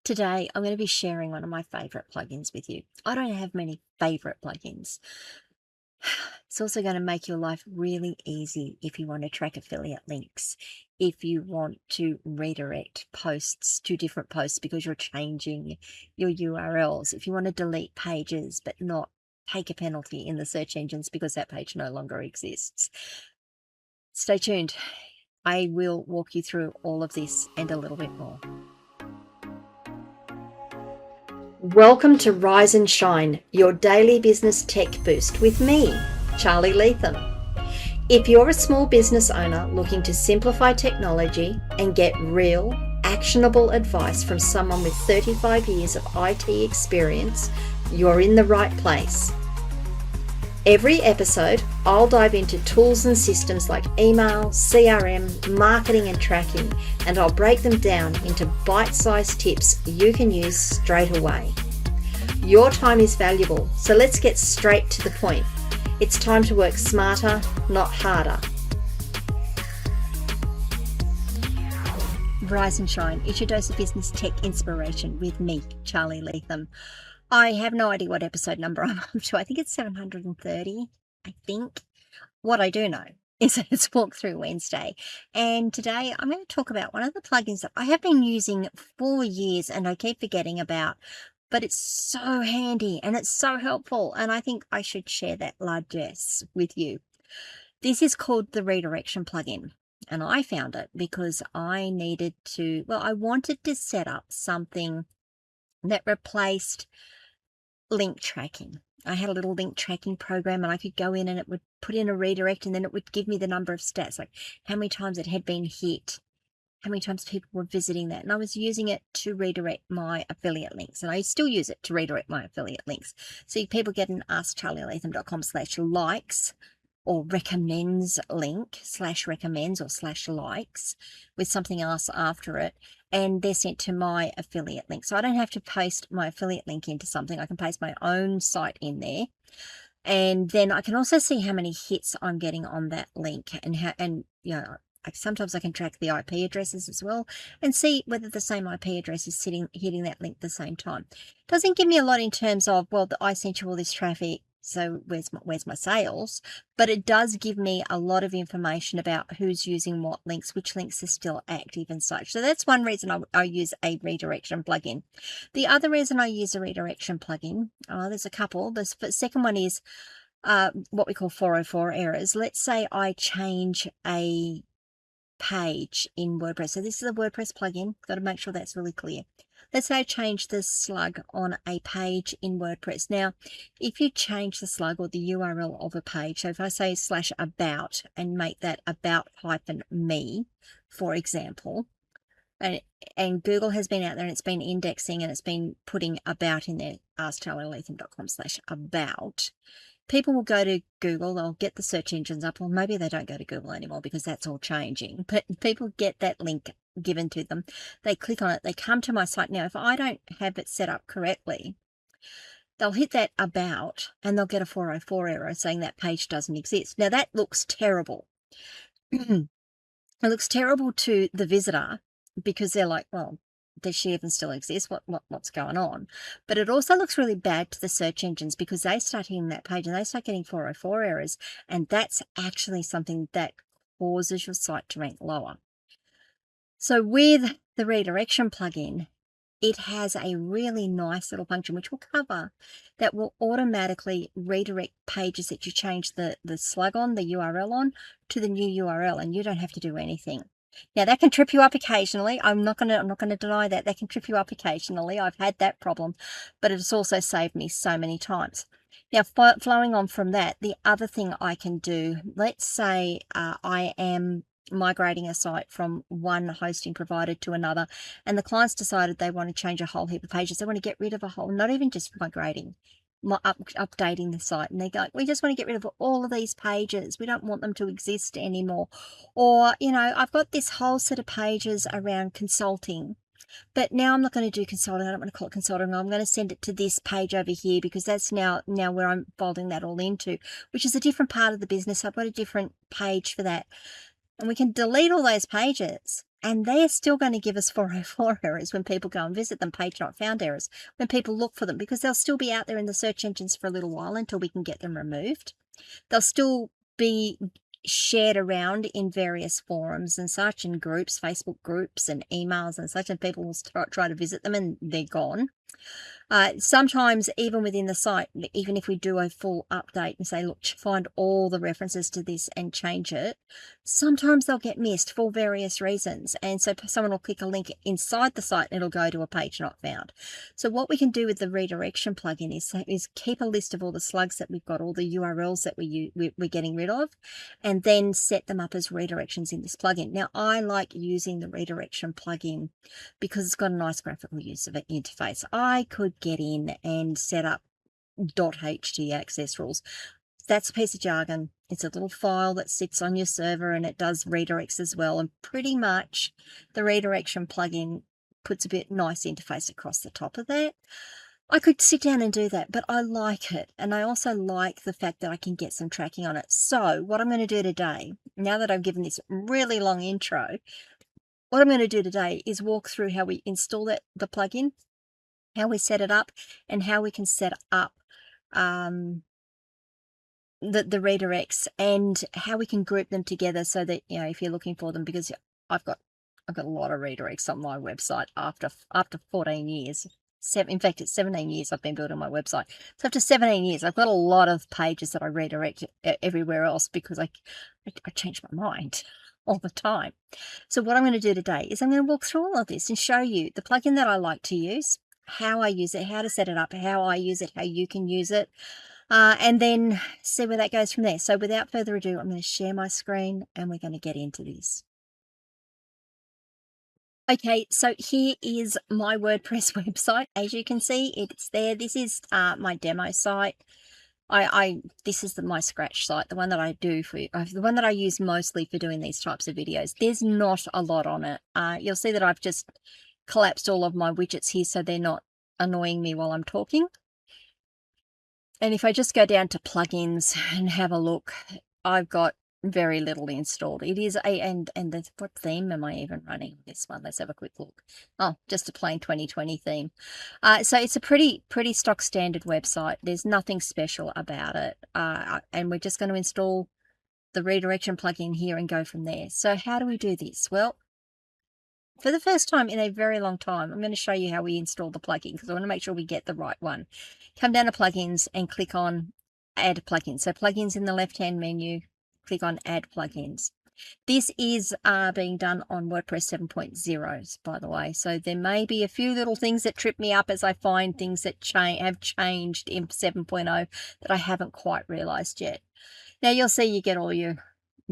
Today, I'm going to be sharing one of my favorite plugins with you. I don't have many favorite plugins. It's also going to make your life really easy if you want to track affiliate links, if you want to redirect posts to different posts because you're changing your URLs, if you want to delete pages but not take a penalty in the search engines because that page no longer exists. Stay tuned. I will walk you through all of this and a little bit more. Welcome to Rise and Shine, your daily business tech boost with me, Charly Leetham. If you're a small business owner looking to simplify technology and get real, actionable advice from someone with 35 years of IT experience, you're in the right place. Every episode, I'll dive into tools and systems like email, CRM, marketing and tracking, and I'll break them down into bite-sized tips you can use straight away. Your time is valuable, so let's get straight to the point. It's time to work smarter, not harder. Rise and Shine is your dose of business tech inspiration with me, Charly Leetham. I have no idea what episode number I'm up to. I think it's 730, I think. What I do know is that it's Walkthrough Wednesday. And today I'm going to talk about one of the plugins that I have been using for years and I keep forgetting about. But it's so handy and it's so helpful. And I think I should share that largesse with you. This is called the Redirection plugin. And I found it because I wanted to set up something that replaced link tracking. I had a little link tracking program and I could go in and it would put in a redirect and then it would give me the number of stats, like how many times it had been hit, how many times people were visiting that. And I was using it to redirect my affiliate links, and I still use it to redirect my affiliate links. So people get an askcharlyleetham.com/likes or recommends link /recommends or /likes with something else after it, and they're sent to my affiliate link. So I don't have to paste my affiliate link into something. I can paste my own site in there. And then I can also see how many hits I'm getting on that link sometimes I can track the IP addresses as well and see whether the same IP address is hitting that link at the same time. It doesn't give me a lot in terms of, well, I sent you all this traffic, so where's my sales? But it does give me a lot of information about who's using what links, which links are still active and such. So that's one reason I use a redirection plugin. The other reason I use a redirection plugin, there's a couple. The second one is what we call 404 errors. Let's say I change a page in WordPress. So this is a WordPress plugin. Got to make sure that's really clear. Let's say I change the slug on a page in WordPress. Now, if you change the slug or the URL of a page, so if I say /about and make that about-me, for example, and Google has been out there and it's been indexing and it's been putting about in there, askcharlyleetham.com/about. People will go to Google, they'll get the search engines up, or maybe they don't go to Google anymore because that's all changing. But people get that link given to them. They click on it, they come to my site. Now, if I don't have it set up correctly, they'll hit that about and they'll get a 404 error saying that page doesn't exist. Now, that looks terrible. It looks terrible to the visitor because they're like, well, does she even still exist? What's going on? But it also looks really bad to the search engines because they start hitting that page and they start getting 404 errors, and that's actually something that causes your site to rank lower. So with the redirection plugin, it has a really nice little function which we'll cover that will automatically redirect pages that you change the slug on, the URL on, to the new URL, and you don't have to do anything. Now, that can trip you up occasionally. I'm not going to deny that. That can trip you up occasionally. I've had that problem, but it's also saved me so many times. Now, flowing on from that, the other thing I can do, let's say I am migrating a site from one hosting provider to another, and the clients decided they want to change a whole heap of pages. They want to get rid of a whole, not even just migrating, updating the site, and they go, we just want to get rid of all of these pages, we don't want them to exist anymore. Or, I've got this whole set of pages around consulting, but now I'm not going to do consulting. I don't want to call it consulting. I'm going to send it to this page over here because that's now where I'm folding that all into, which is a different part of the business. I've got a different page for that. And we can delete all those pages And they're still going to give us 404 errors when people go and visit them, page not found errors, when people look for them, because they'll still be out there in the search engines for a little while until we can get them removed. They'll still be shared around in various forums and such, and groups, Facebook groups and emails and such, and people will try to visit them and they're gone. Sometimes even within the site, even if we do a full update and say, look, find all the references to this and change it, sometimes they'll get missed for various reasons. And so someone will click a link inside the site and it'll go to a page not found. So what we can do with the redirection plugin is keep a list of all the slugs that we've got, all the URLs that we're getting rid of, and then set them up as redirections in this plugin. Now, I like using the redirection plugin because it's got a nice graphical user interface. I could get in and set up .ht access rules. That's a piece of jargon. It's a little file that sits on your server and it does redirects as well. And pretty much the redirection plugin puts a bit nice interface across the top of that. I could sit down and do that, but I like it. And I also like the fact that I can get some tracking on it. So what I'm going to do today, now that I've given this really long intro, what I'm going to do today is walk through how we install the plugin, how we set it up, and how we can set up the redirects, and how we can group them together so that, you know, if you're looking for them, because I've got a lot of redirects on my website after 14 years. In fact, it's 17 years I've been building my website. So after 17 years, I've got a lot of pages that I redirect everywhere else because I change my mind all the time. So what I'm going to do today is I'm going to walk through all of this and show you the plugin that I like to use, how I use it, how to set it up, how I use it, how you can use it, and then see where that goes from there. So without further ado, I'm going to share my screen and we're going to get into this. Okay, so here is my WordPress website. As you can see, it's there. This is my demo site. This is my scratch site, the one that I do the one that I use mostly for doing these types of videos. There's not a lot on it. You'll see that I've just collapsed all of my widgets here so they're not annoying me while I'm talking. And if I just go down to plugins and have a look, I've got very little installed. It is what theme am I even running this one? Let's have a quick look. Oh, just a plain 2020 theme. So it's a pretty stock standard website. There's nothing special about it. And we're just going to install the redirection plugin here and go from there. So how do we do this? Well, for the first time in a very long time, I'm going to show you how we install the plugin because I want to make sure we get the right one. Come down to plugins and click on add plugins. So plugins in the left-hand menu, click on add plugins. This is being done on WordPress 7.0, by the way. So there may be a few little things that trip me up as I find things that have changed in 7.0 that I haven't quite realized yet. Now you'll see you get all your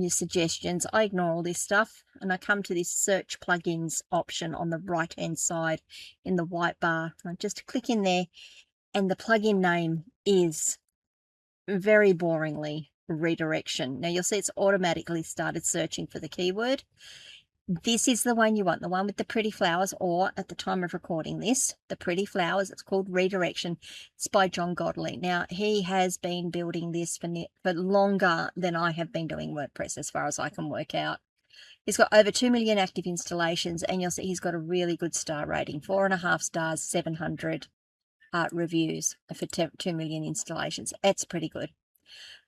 suggestions. I ignore all this stuff and I come to this search plugins option on the right hand side in the white bar. I just click in there and the plugin name is very boringly redirection. Now you'll see it's automatically started searching for the keyword. This is the one you want, the one with the pretty flowers, or at the time of recording this, the pretty flowers. It's called Redirection. It's by John Godley. Now, he has been building this for longer than I have been doing WordPress, as far as I can work out. He's got over 2 million active installations, and you'll see he's got a really good star rating, 4.5 stars, 700 reviews for 2 million installations. It's pretty good.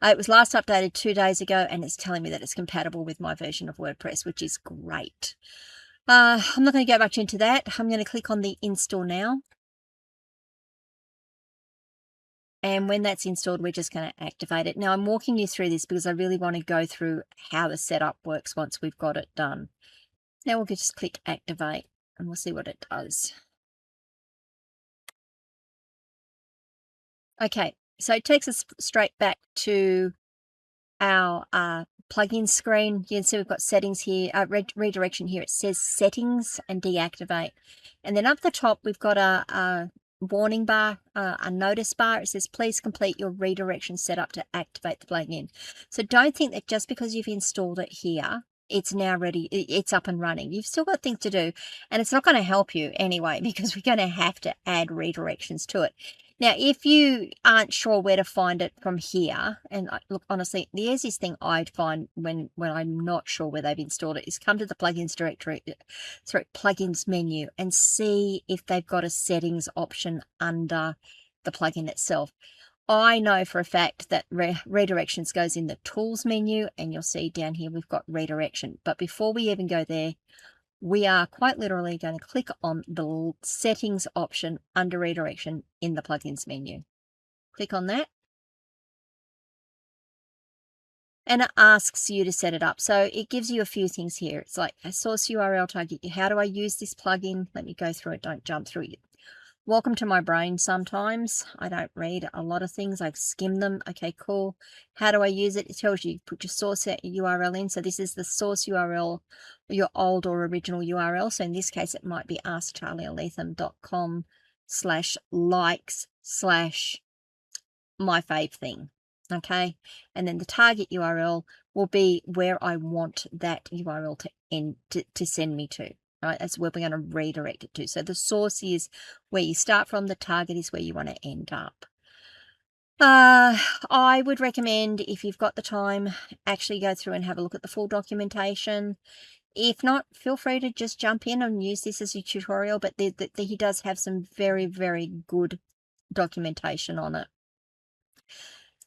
It was last updated 2 days ago, and it's telling me that it's compatible with my version of WordPress, which is great. I'm not going to go much into that. I'm going to click on the install now. And when that's installed, we're just going to activate it. Now, I'm walking you through this because I really want to go through how the setup works once we've got it done. Now we'll just click activate and we'll see what it does. Okay, so it takes us straight back to our plugin screen. You can see we've got settings here, redirection here. It says settings and deactivate. And then up the top, we've got a warning bar, a notice bar. It says, please complete your redirection setup to activate the plugin. So don't think that just because you've installed it here, it's now ready, it's up and running. You've still got things to do, and it's not going to help you anyway because we're going to have to add redirections to it. Now, if you aren't sure where to find it from here, and look, honestly, the easiest thing I'd find when I'm not sure where they've installed it is come to the plugins directory, sorry, plugins menu, and see if they've got a settings option under the plugin itself. I know for a fact that redirections goes in the tools menu, and you'll see down here we've got redirection. But before we even go there, we are quite literally going to click on the settings option under redirection in the plugins menu. Click on that. And it asks you to set it up. So it gives you a few things here. It's like a source URL target. How do I use this plugin? Let me go through it. Don't jump through it. Welcome to my brain sometimes. I don't read a lot of things. I skim them. Okay, cool. How do I use it? It tells you put your source URL in. So this is the source URL, your old or original URL. So in this case, it might be askcharlyeorleetham.com/likes/my fave thing. Okay. And then the target URL will be where I want that URL to send me to. Right, that's where we're going to redirect it to. So the source is where you start from, the target is where you want to end up. I would recommend, if you've got the time, actually go through and have a look at the full documentation. If not, feel free to just jump in and use this as a tutorial, but he does have some very, very good documentation on it.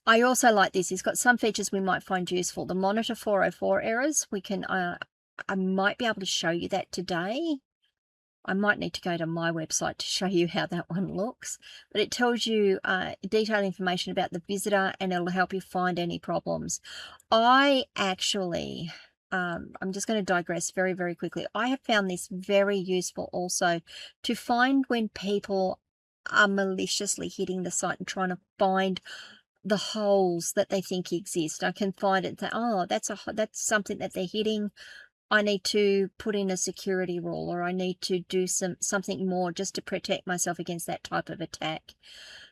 I also like this. He's got some features we might find useful. The monitor 404 errors, we can I might be able to show you that today. I might need to go to my website to show you how that one looks. But it tells you detailed information about the visitor, and it'll help you find any problems. I actually, I'm just going to digress very, very quickly. I have found this very useful also to find when people are maliciously hitting the site and trying to find the holes that they think exist. I can find it that, oh, that's something that they're hitting. I need to put in a security rule, or I need to do something more just to protect myself against that type of attack.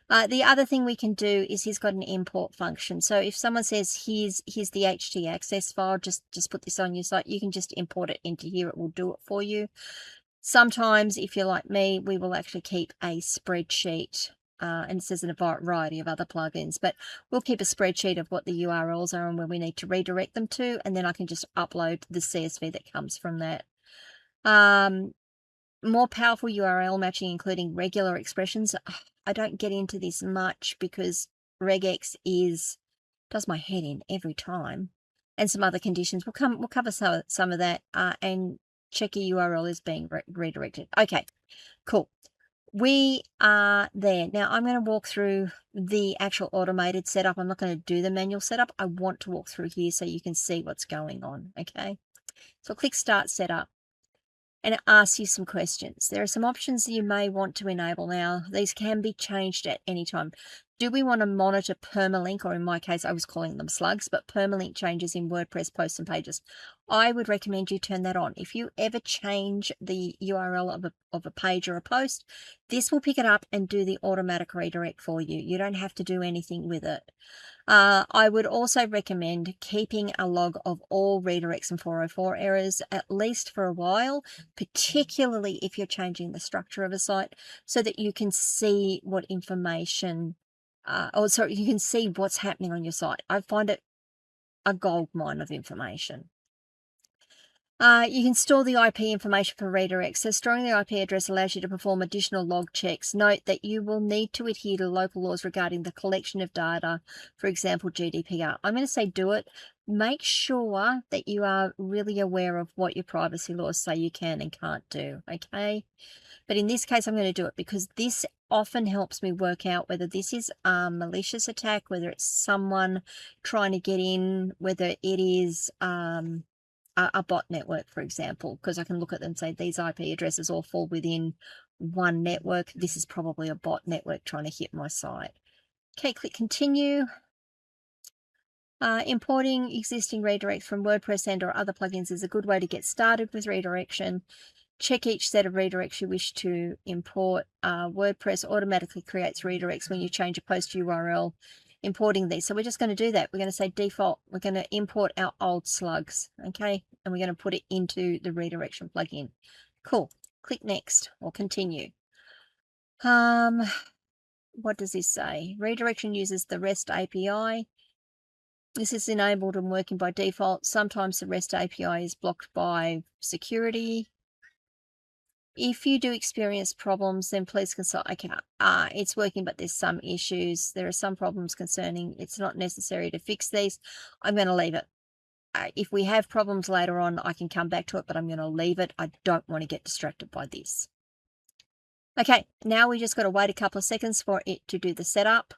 The other thing we can do is he's got an import function. So if someone says, here's the htaccess file, just put this on your site, you can just import it into here. It will do it for you. Sometimes, if you're like me, we will actually keep a spreadsheet. And it says in a variety of other plugins, but we'll keep a spreadsheet of what the URLs are and where we need to redirect them to, and then I can just upload the CSV that comes from that. More powerful URL matching, including regular expressions. I don't get into this much because regex does my head in every time, and some other conditions. We'll cover some of that, and check your URL is being redirected. Okay, cool. We are there. Now I'm going to walk through the actual automated setup. I'm not going to do the manual setup. I want to walk through here so you can see what's going on. Okay. So click Start Setup, and it asks you some questions. There are some options that you may want to enable now. These can be changed at any time. Do we want to monitor permalink, or in my case, I was calling them slugs, but permalink changes in WordPress posts and pages? I would recommend you turn that on. If you ever change the URL of a page or a post, this will pick it up and do the automatic redirect for you. You don't have to do anything with it. I would also recommend keeping a log of all redirects and 404 errors, at least for a while, particularly if you're changing the structure of a site, so that you can see what information, you can see what's happening on your site. I find it a goldmine of information. You can store the IP information for redirects. So storing the IP address allows you to perform additional log checks. Note that you will need to adhere to local laws regarding the collection of data, for example, GDPR. I'm going to say do it. Make sure that you are really aware of what your privacy laws say you can and can't do, okay? But in this case, I'm going to do it because this often helps me work out whether this is a malicious attack, whether it's someone trying to get in, whether it is a bot network, for example, because I can look at them and say these IP addresses all fall within one network. This is probably a bot network trying to hit my site. Okay, click continue. Importing existing redirects from WordPress and or other plugins is a good way to get started with redirection. Check each set of redirects you wish to import. WordPress automatically creates redirects when you change a post URL. Importing these. So we're just going to do that. We're going to say default. We're going to import our old slugs. Okay. And we're going to put it into the redirection plugin. Cool. Click next or continue. what does this say? Redirection uses the REST API. This is enabled and working by default. Sometimes the REST API is blocked by security. If you do experience problems, then please consult. Okay, it's working, but there's some issues. There are some problems concerning. It's not necessary to fix these. I'm going to leave it. If we have problems later on, I can come back to it, but I'm going to leave it. I don't want to get distracted by this. Okay, now we just got to wait a couple of seconds for it to do the setup.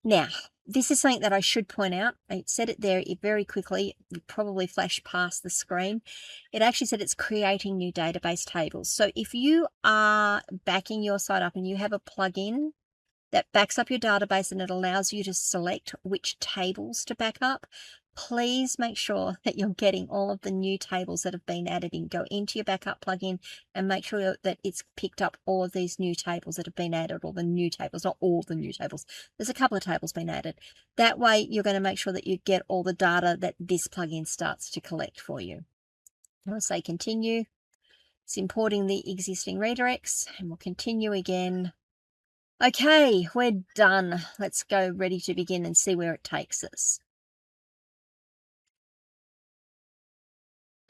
Now, this is something that I should point out. I said it there very quickly. It probably flashed past the screen. It actually said it's creating new database tables. So if you are backing your site up and you have a plugin that backs up your database and it allows you to select which tables to back up, please make sure that you're getting all of the new tables that have been added in. Go into your backup plugin and make sure that it's picked up all of these new tables that have been added, all the new tables, not all the new tables. There's a couple of tables been added. That way, you're going to make sure that you get all the data that this plugin starts to collect for you. I'll say continue. It's importing the existing redirects, and we'll continue again. Okay, we're done. Let's go ready to begin and see where it takes us.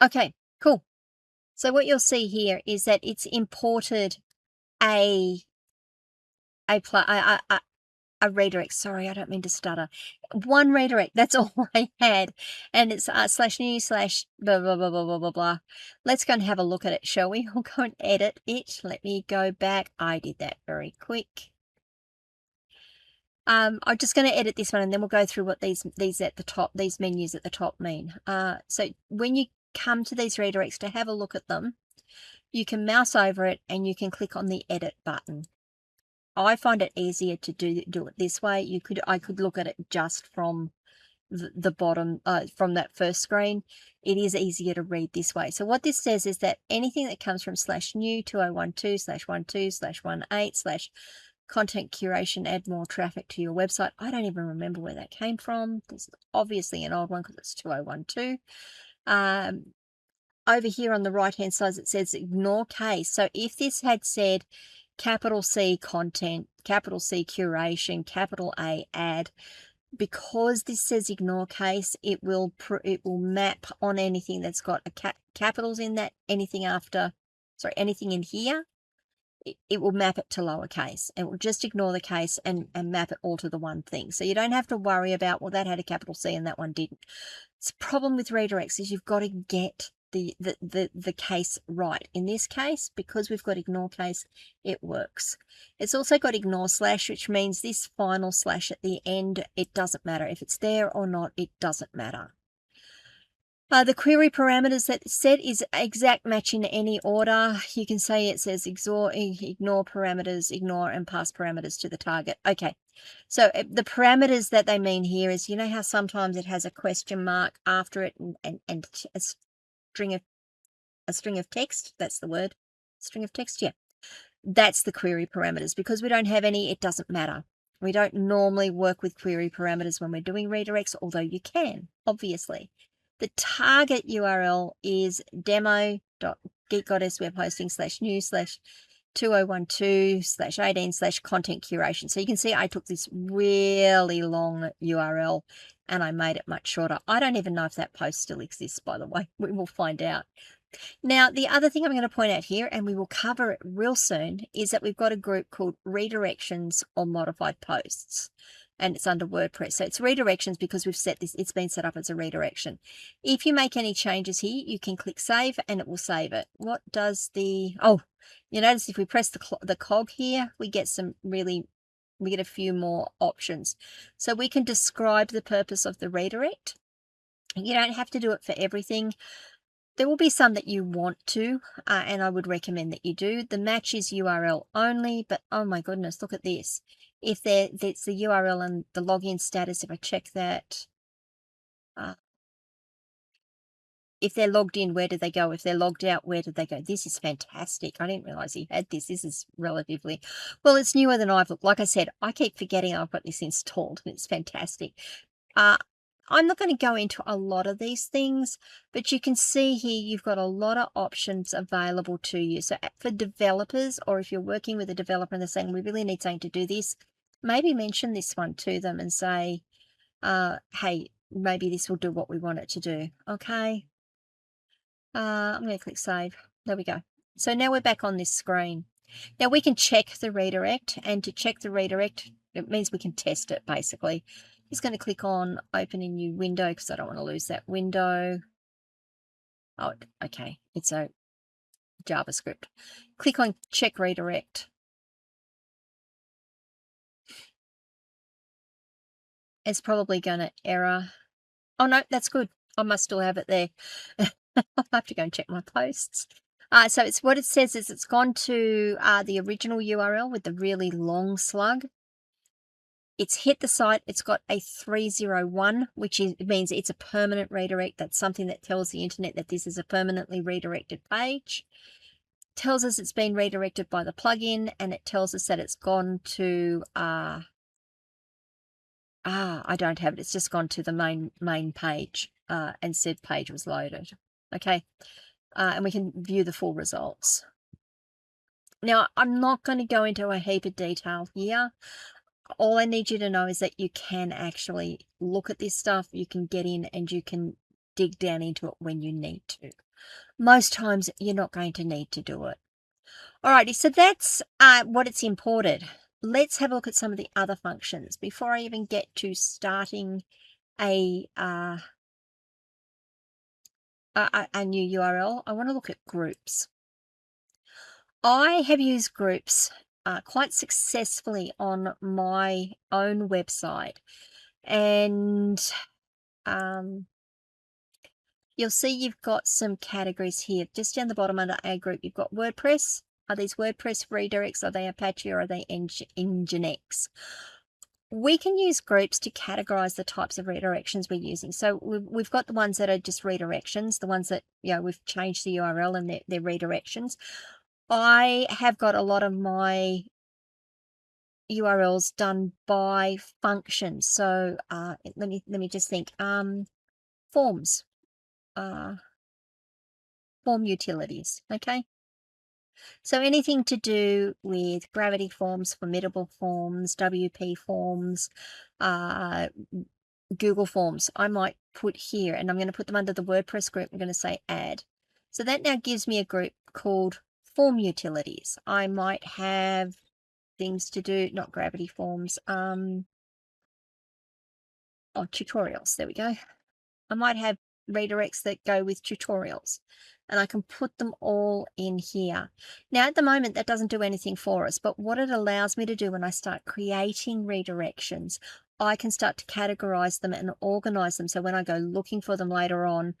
Okay, cool. So what you'll see here is that it's imported a redirect. Sorry, I don't mean to stutter. One redirect. That's all I had, and it's /new/ blah blah blah blah blah blah blah. Let's go and have a look at it, shall we? We'll go and edit it. Let me go back. I did that very quick. I'm just going to edit this one, and then we'll go through what these at the top, these menus at the top mean. So when you come to these redirects to have a look at them, you can mouse over it and you can click on the edit button. I find it easier to do it this way. I could look at it just from the bottom, from that first screen. It is easier to read this way. So what this says is that anything that comes from /new 2012/12/18/18/ content curation, add more traffic to your website. I don't even remember where that came from. This is obviously an old one because it's 2012. Over here on the right hand side, it says ignore case. So if this had said capital C content, capital C curation, capital A ad, because this says ignore case, it will map on anything that's got a capitals in that, anything in here. It will map it to lowercase. It will just ignore the case and map it all to the one thing. So you don't have to worry about, well, that had a capital C and that one didn't. The problem with redirects is you've got to get the case right. In this case, because we've got ignore case, it works. It's also got ignore /, which means this final / at the end, it doesn't matter. If it's there or not, it doesn't matter. The query parameters that set is exact match in any order. You can say it says ignore parameters, ignore and pass parameters to the target. Okay, so the parameters that they mean here is, you know how sometimes it has a question mark after it and a string of text? That's the word. String of text, yeah. That's the query parameters. Because we don't have any, it doesn't matter. We don't normally work with query parameters when we're doing redirects, although you can, obviously. The target URL is demo.geekgoddesswebhosting/new/ 2012/18/content curation. So you can see I took this really long URL and I made it much shorter. I don't even know if that post still exists, by the way. We will find out. Now, the other thing I'm going to point out here, and we will cover it real soon, is that we've got a group called Redirections or Modified Posts. And it's under WordPress. So it's redirections because we've set this, it's been set up as a redirection. If you make any changes here, you can click save and it will save it. What does you notice if we press the cog here, we get a few more options. So we can describe the purpose of the redirect. You don't have to do it for everything. There will be some that you want to, and I would recommend that you do. The match is URL only, but oh my goodness, look at this. If it's the URL and the login status, if I check that, if they're logged in, where did they go? If they're logged out, where did they go? This is fantastic. I didn't realize he had this. This is relatively, well, it's newer than I've looked. Like I said, I keep forgetting I've got this installed, and it's fantastic. I'm not going to go into a lot of these things, but you can see here you've got a lot of options available to you. So for developers, or if you're working with a developer and they're saying, we really need something to do this, maybe mention this one to them and say, hey, maybe this will do what we want it to do. Okay. I'm going to click save. There we go. So now we're back on this screen. Now we can check the redirect, and to check the redirect, it means we can test it basically. Just going to click on open a new window because I don't want to lose that window. Oh, okay. It's a JavaScript. Click on check redirect. It's probably going to error. Oh no, that's good. I must still have it there. I'll have to go and check my posts. So it's what it says is it's gone to the original URL with the really long slug. It's hit the site. It's got a 301, which means it's a permanent redirect. That's something that tells the internet that this is a permanently redirected page. Tells us it's been redirected by the plugin, and it tells us that it's gone to I don't have it. It's just gone to the main page, and said page was loaded. Okay. And we can view the full results. Now, I'm not going to go into a heap of detail here. All I need you to know is that you can actually look at this stuff. You can get in and you can dig down into it when you need to. Most times, you're not going to need to do it. Alrighty, so that's what it's imported. Let's have a look at some of the other functions. Before I even get to starting a new URL, I want to look at groups. I have used groups quite successfully on my own website, and you'll see you've got some categories here. Just down the bottom under A group, you've got WordPress. Are these WordPress redirects? Are they Apache, or are they Nginx? We can use groups to categorize the types of redirections we're using. So we've got the ones that are just redirections, the ones that, we've changed the URL and they're redirections. I have got a lot of my URLs done by functions. So let me just think. Forms, form utilities. Okay. So anything to do with gravity forms, formidable forms, WP forms, Google Forms, I might put here, and I'm going to put them under the WordPress group. I'm going to say add. So that now gives me a group called form utilities. I might have things to do, not gravity forms, tutorials. There we go. I might have redirects that go with tutorials, and I can put them all in here. Now, at the moment, that doesn't do anything for us, but what it allows me to do when I start creating redirections, I can start to categorize them and organize them. So when I go looking for them later on,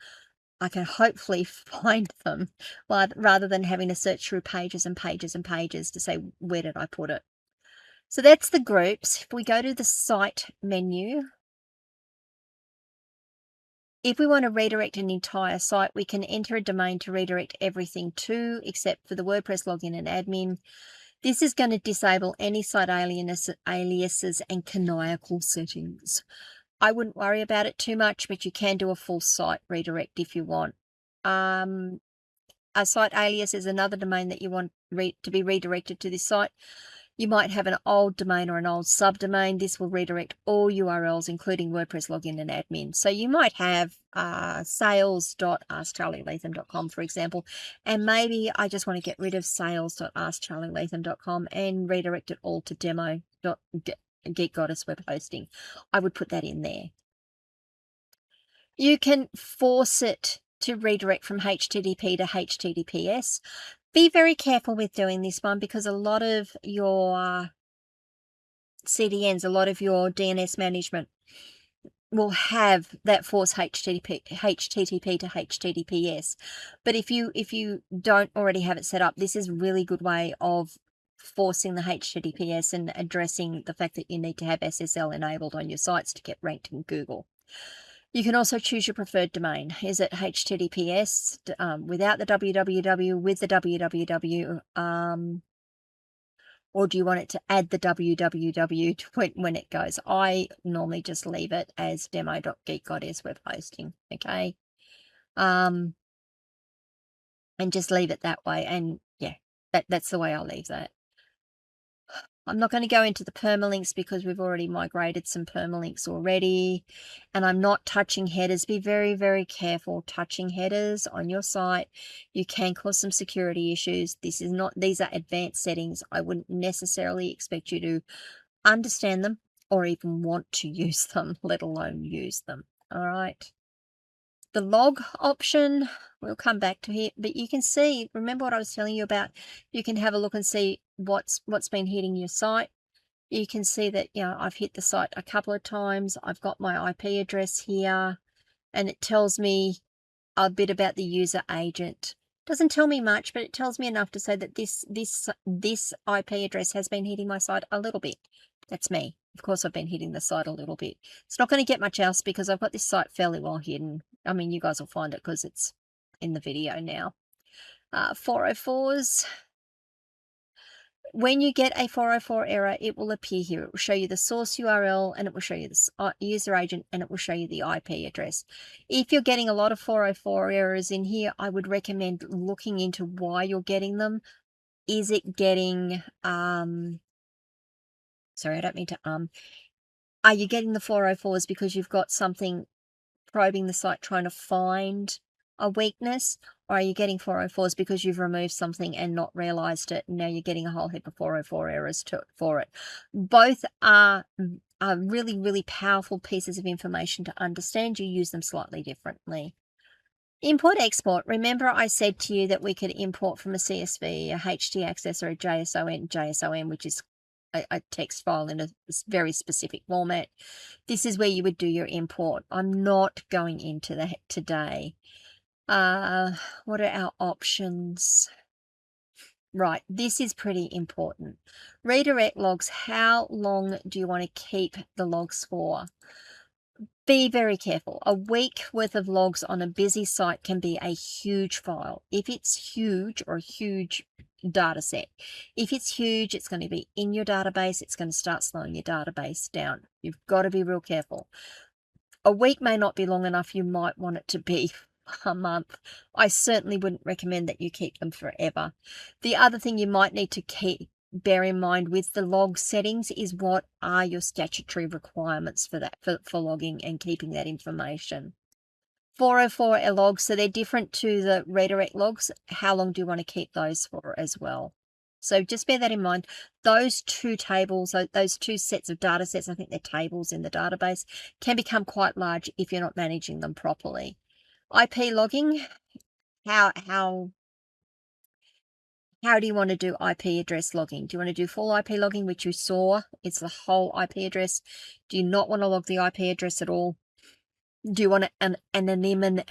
I can hopefully find them rather than having to search through pages and pages and pages to say, where did I put it? So that's the groups. If we go to the site menu, if we want to redirect an entire site, we can enter a domain to redirect everything to, except for the WordPress login and admin. This is going to disable any site aliases and canonical settings. I wouldn't worry about it too much, but you can do a full site redirect if you want. A site alias is another domain that you want to be redirected to this site. You might have an old domain or an old subdomain. This will redirect all URLs, including WordPress login and admin. So you might have sales.askcharlyleetham.com, for example, and maybe I just want to get rid of sales.askcharlyleetham.com and redirect it all to demo.geekgoddess web hosting. I would put that in there. You can force it to redirect from HTTP to HTTPS. Be very careful with doing this one, because a lot of your CDNs, a lot of your DNS management will have that force HTTP to HTTPS. But if you don't already have it set up, this is a really good way of forcing the HTTPS and addressing the fact that you need to have SSL enabled on your sites to get ranked in Google. You can also choose your preferred domain. Is it HTTPS without the www, with the www, Or do you want it to add the www to when it goes? I normally just leave it as demo.geekgoddess web hosting, okay? And just leave it that way. And yeah, that's the way I'll leave that. I'm not going to go into the permalinks because we've already migrated some permalinks already, and I'm not touching headers. Be very, very careful touching headers on your site. You can cause some security issues. These are advanced settings. I wouldn't necessarily expect you to understand them or even want to use them, let alone use them. All right. The log option, we'll come back to here, but you can see, remember what I was telling you about? You can have a look and see what's been hitting your site. You can see that, I've hit the site a couple of times. I've got my IP address here, and it tells me a bit about the user agent. Doesn't tell me much, but it tells me enough to say that this IP address has been hitting my site a little bit. That's me. Of course, I've been hitting the site a little bit. It's not going to get much else because I've got this site fairly well hidden. I mean, you guys will find it because it's in the video now. 404s. When you get a 404 error, it will appear here. It will show you the source URL, and it will show you the user agent, and it will show you the IP address. If you're getting a lot of 404 errors in here, I would recommend looking into why you're getting them. Is it getting, sorry, I don't mean to, are you getting the 404s because you've got something probing the site trying to find a weakness, or are you getting 404s because you've removed something and not realized it, and now you're getting a whole heap of 404 errors for it? Both are really, really powerful pieces of information to understand. You use them slightly differently. Import export. Remember I said to you that we could import from a CSV, a htaccess, or a JSON, which is a text file in a very specific format. This is where you would do your import. I'm not going into that today. What are our options? Right, this is pretty important. Redirect logs. How long do you want to keep the logs for? Be very careful. A week worth of logs on a busy site can be a huge file. If it's huge, or a huge data set, if it's huge, it's going to be in your database. It's going to start slowing your database down. You've got to be real careful. A week may not be long enough. You might want it to be a month. I certainly wouldn't recommend that you keep them forever. The other thing you might need to bear in mind with the log settings is what are your statutory requirements for that, for logging and keeping that information. 404 are logs, so they're different to the redirect logs. How long do you want to keep those for as well? So just bear that in mind. Those two tables, those two sets of data sets, I think they're tables in the database, can become quite large if you're not managing them properly. IP logging, how do you want to do IP address logging? Do you want to do full IP logging, which you saw? It's the whole IP address. Do you not want to log the IP address at all? Do you want to anonymize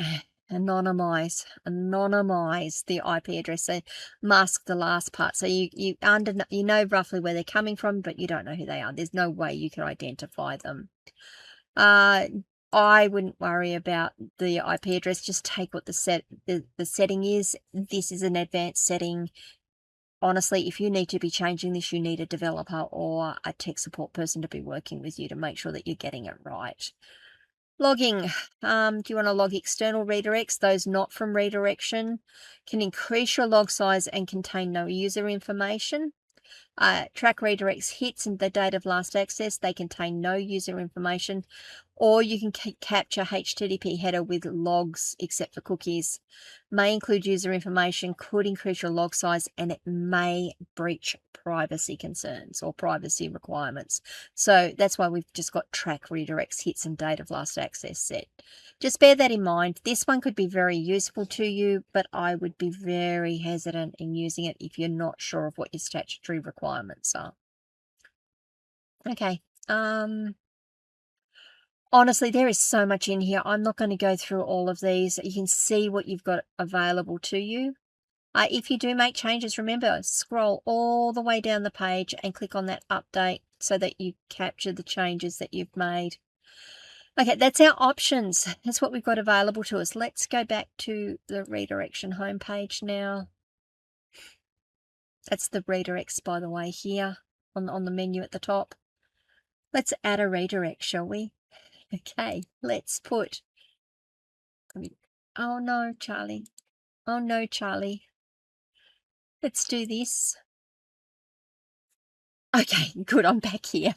the IP address? So mask the last part. So you know roughly where they're coming from, but you don't know who they are. There's no way you can identify them. I wouldn't worry about the IP address. Just take what the setting is. This is an advanced setting. Honestly, if you need to be changing this, you need a developer or a tech support person to be working with you to make sure that you're getting it right. Logging. Do you want to log external redirects? Those not from redirection can increase your log size and contain no user information. Track redirects hits and the date of last access. They contain no user information. Or you can capture HTTP header with logs except for cookies. May include user information, could increase your log size, and it may breach privacy concerns or privacy requirements. So that's why we've just got track redirects hits and date of last access set. Just bear that in mind. This one could be very useful to you, but I would be very hesitant in using it if you're not sure of what your statutory requirements are. Okay. Honestly, there is so much in here. I'm not going to go through all of these. You can see what you've got available to you. If you do make changes, remember, scroll all the way down the page and click on that update so that you capture the changes that you've made. Okay, that's our options. That's what we've got available to us. Let's go back to the redirection homepage now. That's the redirects, by the way, here on the menu at the top. Let's add a redirect, shall we? Okay, let's put, oh no, Charlie. Oh no, Charlie. Let's do this. Okay, good, I'm back here.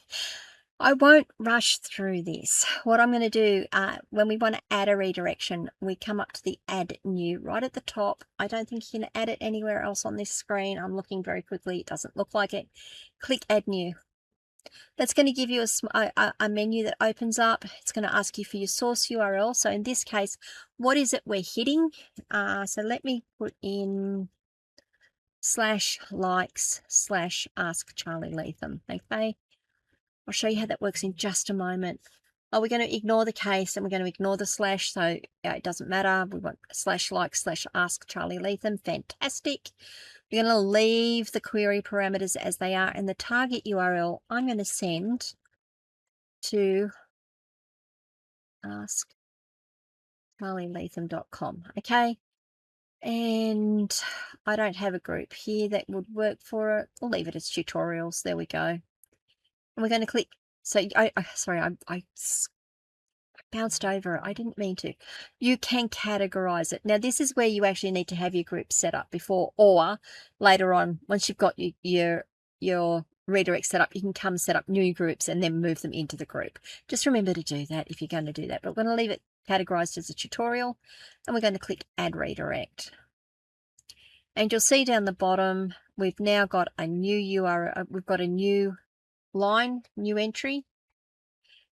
I won't rush through this. What I'm going to do, when we want to add a redirection, we come up to the add new right at the top. I don't think you can add it anywhere else on this screen. I'm looking very quickly. It doesn't look like it. Click add new. That's going to give you a menu that opens up. It's going to ask you for your source URL. So in this case, what is it we're hitting? So let me put in /likes/ask Charly Leetham. Okay. I'll show you how that works in just a moment. Oh, we're going to ignore the case and we're going to ignore the slash, so it doesn't matter. We want /likes/ask Charly Leetham. Fantastic. We're going to leave the query parameters as they are, and the target URL I'm going to send to askcharlyleetham.com. Okay. And I don't have a group here that would work for it. We'll leave it as tutorials. There we go. And we're going to click. So I bounced over it. I didn't mean to. You can categorize it. Now, this is where you actually need to have your group set up before, or later on, once you've got your redirect set up, you can come set up new groups and then move them into the group. Just remember to do that if you're going to do that. But we're going to leave it categorized as a tutorial, and we're going to click add redirect. And you'll see down the bottom, we've now got a new URL. We've got a new line, new entry.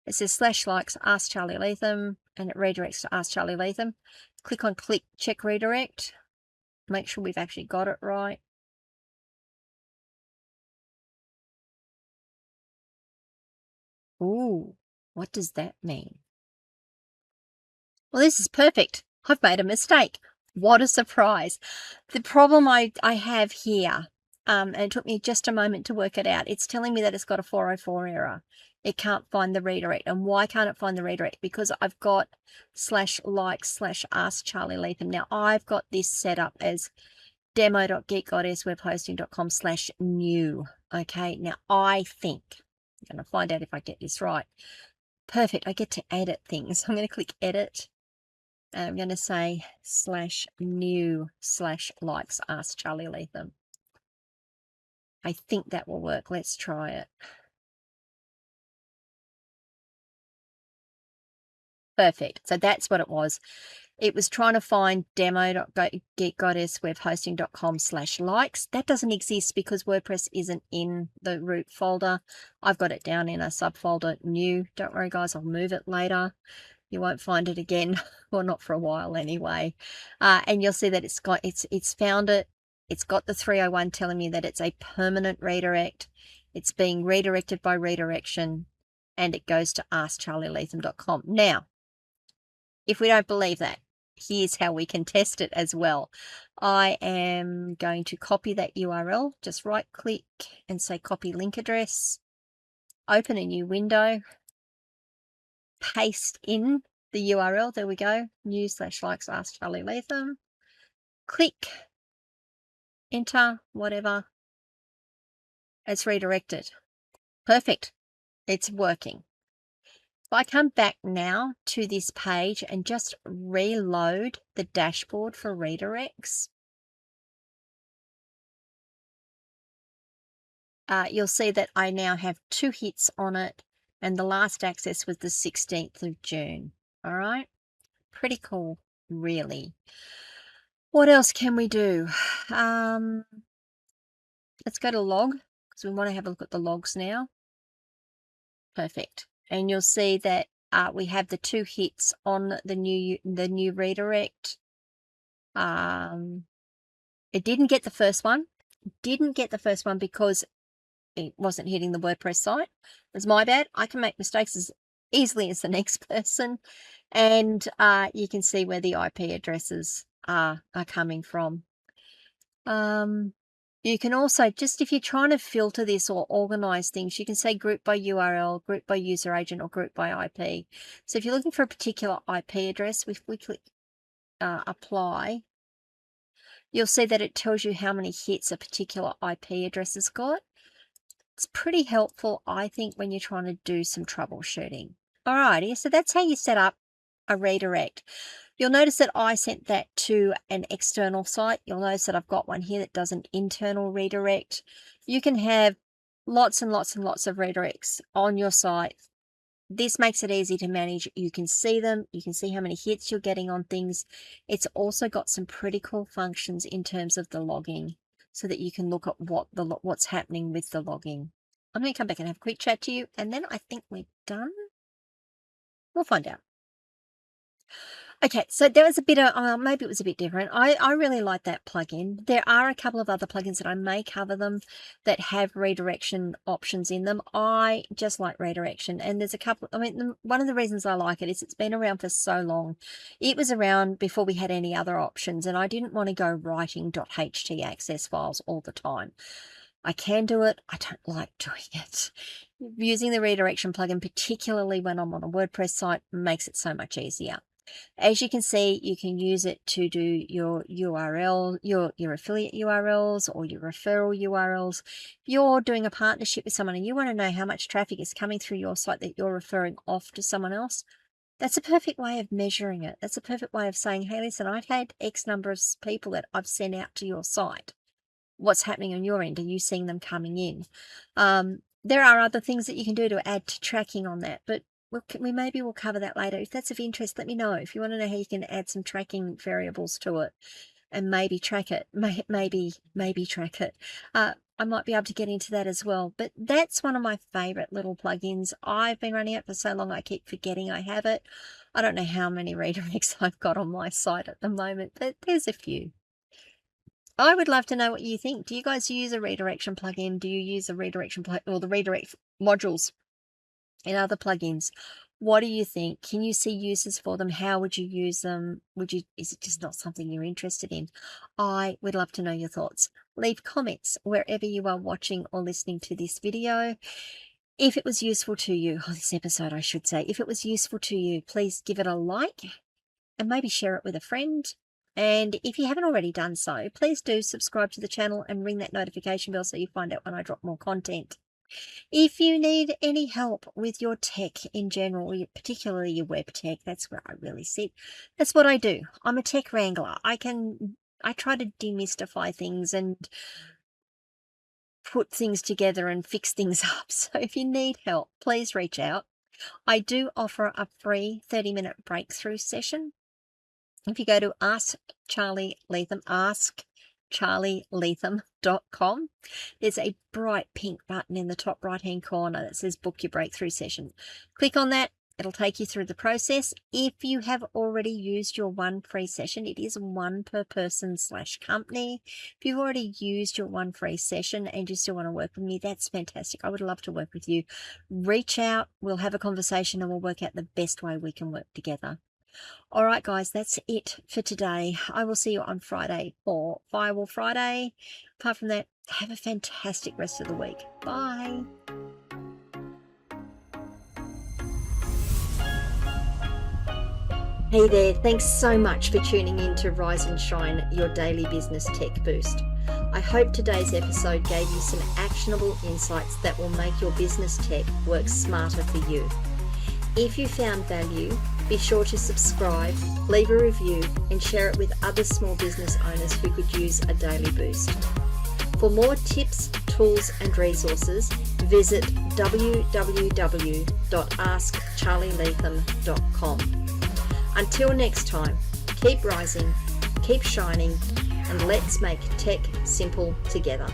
It says /likes ask Charly Leetham, and it redirects to ask Charly Leetham. Click on check redirect. Make sure we've actually got it right. Ooh, what does that mean? Well, this is perfect. I've made a mistake. What a surprise. The problem I have here, and it took me just a moment to work it out, it's telling me that it's got a 404 error. It can't find the redirect. And why can't it find the redirect? Because I've got /likes/ask Charly Leetham. Now, I've got this set up as demo.geekgoddesswebhosting.com/new. Okay, now I think, I'm going to find out if I get this right. Perfect, I get to edit things. I'm going to click edit. And I'm going to say /new/likes ask Charly Leetham. I think that will work. Let's try it. Perfect. So that's what it was. It was trying to find demo.geekgoddesswebhosting.com/likes. That doesn't exist because WordPress isn't in the root folder. I've got it down in a subfolder new. Don't worry, guys, I'll move it later. You won't find it again, well, not for a while anyway. And you'll see that it's found it. It's got the 301 telling me that it's a permanent redirect. It's being redirected by redirection, and it goes to askcharlyleetham.com. Now, if we don't believe that, here's how we can test it as well. I am going to copy that URL. Just right click and say copy link address. Open a new window. Paste in the URL. There we go. New/likes ask Charly Leetham. Click, enter, whatever. It's redirected. Perfect. It's working. If I come back now to this page and just reload the dashboard for redirects, you'll see that I now have 2 hits on it, and the last access was the 16th of June. All right. Pretty cool, really. What else can we do? Let's go to log, because we want to have a look at the logs now. Perfect. And you'll see that we have the 2 hits on the new redirect. It didn't get the first one. Because it wasn't hitting the WordPress site. It was my bad. I can make mistakes as easily as the next person. And you can see where the IP addresses are coming from. You can also, just if you're trying to filter this or organize things, you can say group by URL, group by user agent, or group by IP. So if you're looking for a particular IP address, if we click apply, you'll see that it tells you how many hits a particular IP address has got. It's pretty helpful, I think, when you're trying to do some troubleshooting. Alrighty, so that's how you set up a redirect. You'll notice that I sent that to an external site. You'll notice that I've got one here that does an internal redirect. You can have lots and lots and lots of redirects on your site. This makes it easy to manage. You can see them. You can see how many hits you're getting on things. It's also got some pretty cool functions in terms of the logging, so that you can look at what's happening with the logging. I'm going to come back and have a quick chat to you, and then I think we're done. We'll find out. Okay, so there was a bit of, maybe it was a bit different. I really like that plugin. There are a couple of other plugins that I may cover them that have redirection options in them. I just like redirection, and there's a couple. I mean, one of the reasons I like it is it's been around for so long. It was around before we had any other options, and I didn't want to go writing .htaccess files all the time. I can do it. I don't like doing it. Using the redirection plugin, particularly when I'm on a WordPress site, makes it so much easier. As you can see, you can use it to do your URL, your affiliate URLs or your referral URLs. If you're doing a partnership with someone and you want to know how much traffic is coming through your site that you're referring off to someone else, that's a perfect way of measuring it. That's a perfect way of saying, hey, listen, I've had X number of people that I've sent out to your site. What's happening on your end? Are you seeing them coming in? There are other things that you can do to add to tracking on that, but maybe we'll cover that later. If that's of interest, let me know. If you want to know how you can add some tracking variables to it and maybe track it, maybe track it. I might be able to get into that as well. But that's one of my favorite little plugins. I've been running it for so long, I keep forgetting I have it. I don't know how many redirects I've got on my site at the moment, but there's a few. I would love to know what you think. Do you guys use a redirection plugin? Do you use a redirection or the redirect modules in other plugins? What do you think? Can you see uses for them? How would you use them? Is it just not something you're interested in? I would love to know your thoughts. Leave comments wherever you are watching or listening to this video. If it was useful to you, or this episode I should say, if it was useful to you, please give it a like and maybe share it with a friend. And if you haven't already done so, please do subscribe to the channel and ring that notification bell so you find out when I drop more content. If you need any help with your tech in general, particularly your web tech, that's where I really sit. That's what I do. I'm a tech wrangler. I try to demystify things and put things together and fix things up. So if you need help, please reach out. I do offer a free 30-minute breakthrough session. If you go to Ask Charly Leetham, askcharlyleetham.com, there's a bright pink button in the top right-hand corner that says book your breakthrough session. Click on that. It'll take you through the process. If you have already used your one free session, it is one per person/company. If you've already used your one free session and you still want to work with me, that's fantastic. I would love to work with you. Reach out. We'll have a conversation and we'll work out the best way we can work together. All right, guys, that's it for today. I will see you on Friday for Firewall Friday. Apart from that, have a fantastic rest of the week. Bye. Hey there, thanks so much for tuning in to Rise and Shine, your daily business tech boost. I hope today's episode gave you some actionable insights that will make your business tech work smarter for you. If you found value, be sure to subscribe, leave a review, and share it with other small business owners who could use a daily boost. For more tips, tools, and resources, visit www.askcharlyleetham.com. Until next time, keep rising, keep shining, and let's make tech simple together.